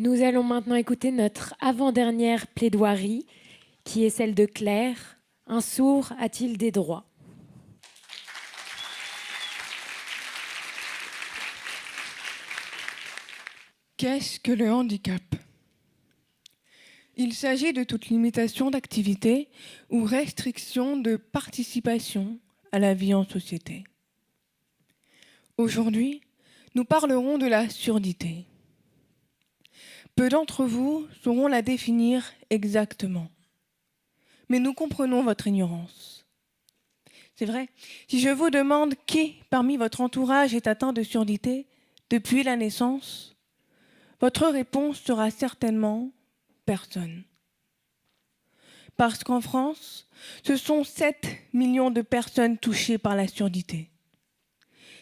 Nous allons maintenant écouter notre avant-dernière plaidoirie, qui est celle de Claire. Un sourd a-t-il des droits ? Qu'est-ce que le handicap ? Il s'agit de toute limitation d'activité ou restriction de participation à la vie en société. Aujourd'hui, nous parlerons de la surdité. Peu d'entre vous sauront la définir exactement, mais nous comprenons votre ignorance. C'est vrai, si je vous demande qui parmi votre entourage est atteint de surdité depuis la naissance, votre réponse sera certainement personne. Parce qu'en France, ce sont 7 millions de personnes touchées par la surdité.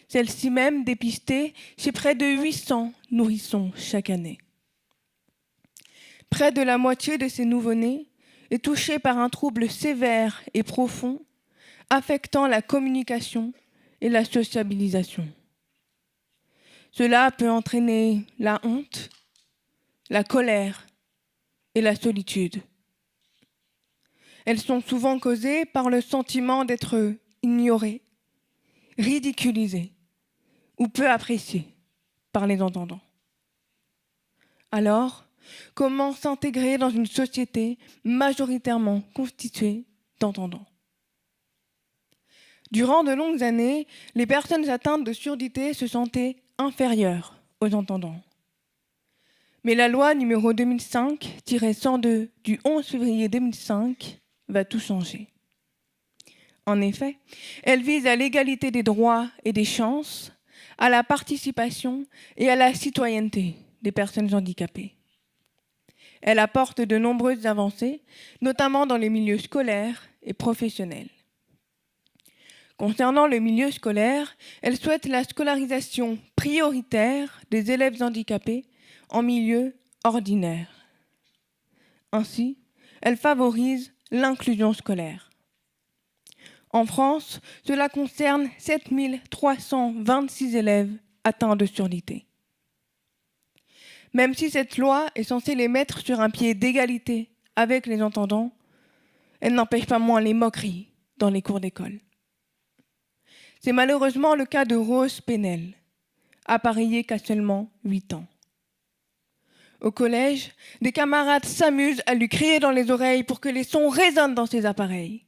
Celle-ci même dépistée chez près de 800 nourrissons chaque année. Près de la moitié de ces nouveau-nés est touchée par un trouble sévère et profond affectant la communication et la sociabilisation. Cela peut entraîner la honte, la colère et la solitude. Elles sont souvent causées par le sentiment d'être ignorées, ridiculisées ou peu appréciées par les entendants. Alors, comment s'intégrer dans une société majoritairement constituée d'entendants ? Durant de longues années, les personnes atteintes de surdité se sentaient inférieures aux entendants. Mais la loi numéro 2005-102 du 11 février 2005 va tout changer. En effet, elle vise à l'égalité des droits et des chances, à la participation et à la citoyenneté des personnes handicapées. Elle apporte de nombreuses avancées, notamment dans les milieux scolaires et professionnels. Concernant le milieu scolaire, elle souhaite la scolarisation prioritaire des élèves handicapés en milieu ordinaire. Ainsi, elle favorise l'inclusion scolaire. En France, cela concerne 7 326 élèves atteints de surdité. Même si cette loi est censée les mettre sur un pied d'égalité avec les entendants, elle n'empêche pas moins les moqueries dans les cours d'école. C'est malheureusement le cas de Rose Penel, appareillée qu'à seulement 8 ans. Au collège, des camarades s'amusent à lui crier dans les oreilles pour que les sons résonnent dans ses appareils.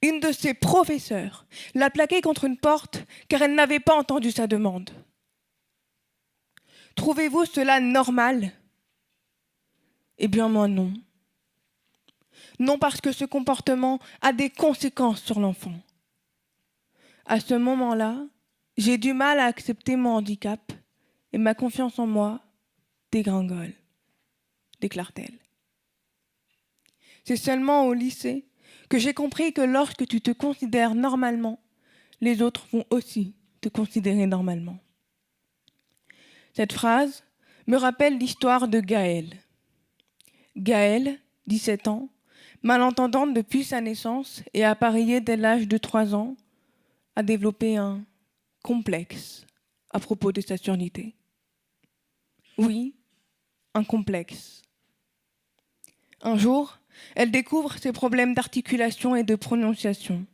Une de ses professeurs l'a plaquée contre une porte car elle n'avait pas entendu sa demande. Trouvez-vous cela normal ? Eh bien moi non. Non, parce que ce comportement a des conséquences sur l'enfant. À ce moment-là, j'ai du mal à accepter mon handicap et ma confiance en moi dégringole, déclare-t-elle. C'est seulement au lycée que j'ai compris que lorsque tu te considères normalement, les autres vont aussi te considérer normalement. Cette phrase me rappelle l'histoire de Gaëlle. Gaëlle, 17 ans, malentendante depuis sa naissance et appareillée dès l'âge de 3 ans, a développé un complexe à propos de sa surdité. Oui, un complexe. Un jour, elle découvre ses problèmes d'articulation et de prononciation.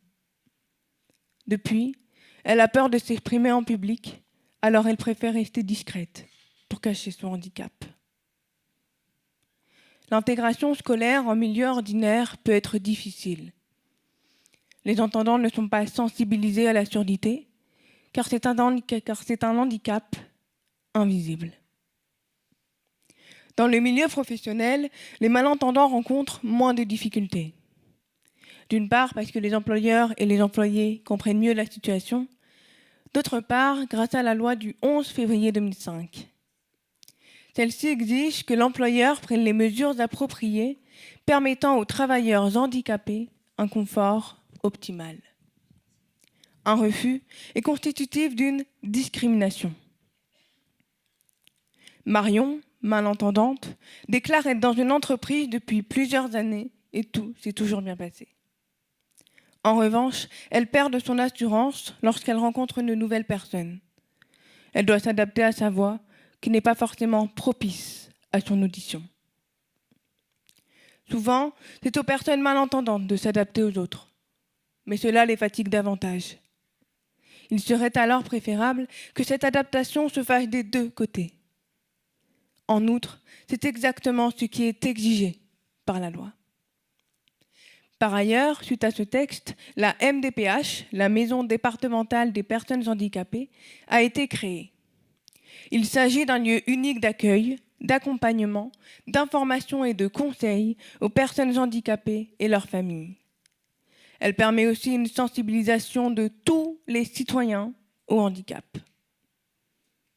Depuis, elle a peur de s'exprimer en public, alors elle préfère rester discrète pour cacher son handicap. L'intégration scolaire en milieu ordinaire peut être difficile. Les entendants ne sont pas sensibilisés à la surdité, car c'est un handicap invisible. Dans le milieu professionnel, les malentendants rencontrent moins de difficultés. D'une part, parce que les employeurs et les employés comprennent mieux la situation. D'autre part, grâce à la loi du 11 février 2005. Celle-ci exige que l'employeur prenne les mesures appropriées permettant aux travailleurs handicapés un confort optimal. Un refus est constitutif d'une discrimination. Marion, malentendante, déclare être dans une entreprise depuis plusieurs années et tout s'est toujours bien passé. En revanche, elle perd de son assurance lorsqu'elle rencontre une nouvelle personne. Elle doit s'adapter à sa voix, qui n'est pas forcément propice à son audition. Souvent, c'est aux personnes malentendantes de s'adapter aux autres, mais cela les fatigue davantage. Il serait alors préférable que cette adaptation se fasse des deux côtés. En outre, c'est exactement ce qui est exigé par la loi. Par ailleurs, suite à ce texte, la MDPH, la Maison départementale des personnes handicapées, a été créée. Il s'agit d'un lieu unique d'accueil, d'accompagnement, d'information et de conseil aux personnes handicapées et leurs familles. Elle permet aussi une sensibilisation de tous les citoyens au handicap.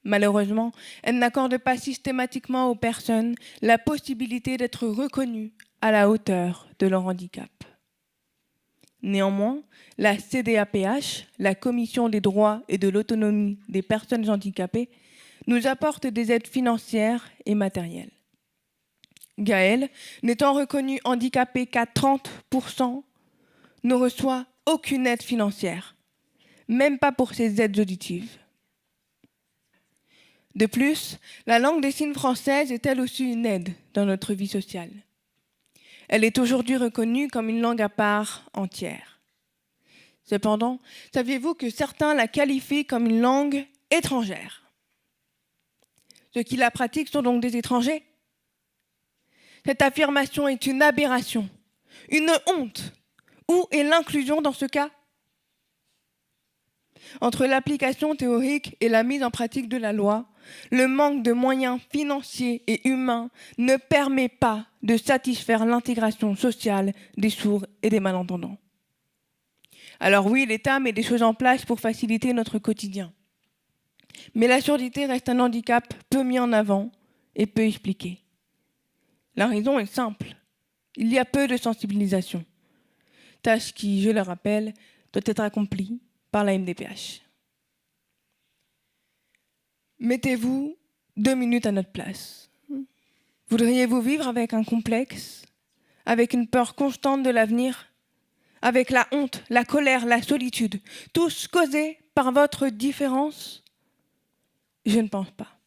Malheureusement, elle n'accorde pas systématiquement aux personnes la possibilité d'être reconnues à la hauteur de leur handicap. Néanmoins, la CDAPH, la Commission des droits et de l'autonomie des personnes handicapées, nous apporte des aides financières et matérielles. Gaël, n'étant reconnu handicapé qu'à 30%, ne reçoit aucune aide financière, même pas pour ses aides auditives. De plus, la langue des signes française est elle aussi une aide dans notre vie sociale. Elle est aujourd'hui reconnue comme une langue à part entière. Cependant, saviez-vous que certains la qualifient comme une langue étrangère? Ceux qui la pratiquent sont donc des étrangers? Cette affirmation est une aberration, une honte. Où est l'inclusion dans ce cas? Entre l'application théorique et la mise en pratique de la loi, le manque de moyens financiers et humains ne permet pas de satisfaire l'intégration sociale des sourds et des malentendants. Alors oui, l'État met des choses en place pour faciliter notre quotidien. Mais la surdité reste un handicap peu mis en avant et peu expliqué. La raison est simple. Il y a peu de sensibilisation. Tâche qui, je le rappelle, doit être accomplie par la MDPH. Mettez-vous 2 minutes à notre place. Voudriez-vous vivre avec un complexe, avec une peur constante de l'avenir, avec la honte, la colère, la solitude, tous causés par votre différence? Je ne pense pas.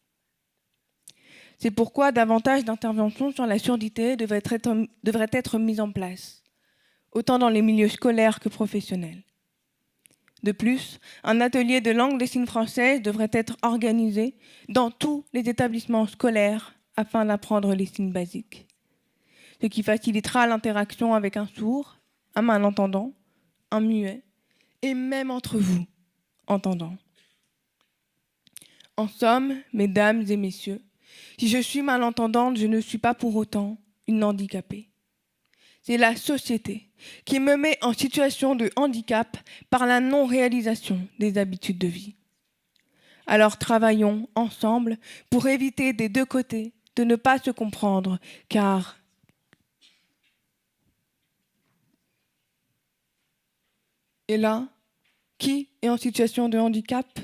C'est pourquoi davantage d'interventions sur la surdité devraient être mises en place, autant dans les milieux scolaires que professionnels. De plus, un atelier de langue des signes française devrait être organisé dans tous les établissements scolaires afin d'apprendre les signes basiques, ce qui facilitera l'interaction avec un sourd, un malentendant, un muet, et même entre vous, entendants. En somme, mesdames et messieurs, si je suis malentendante, je ne suis pas pour autant une handicapée. C'est la société qui me met en situation de handicap par la non-réalisation des habitudes de vie. Alors travaillons ensemble pour éviter des deux côtés de ne pas se comprendre, car et là, qui est en situation de handicap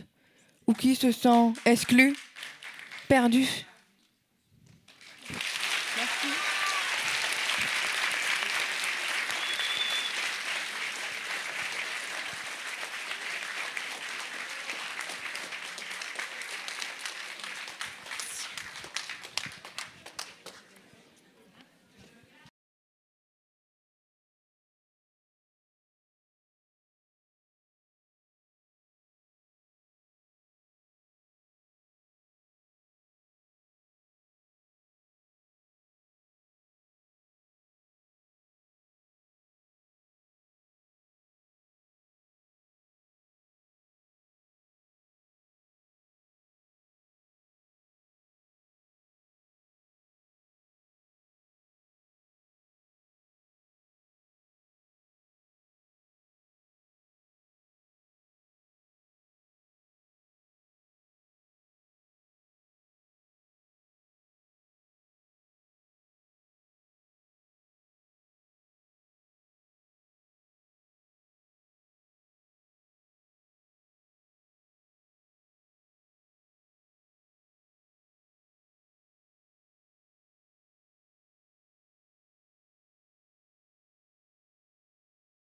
ou qui se sent exclu, perdu?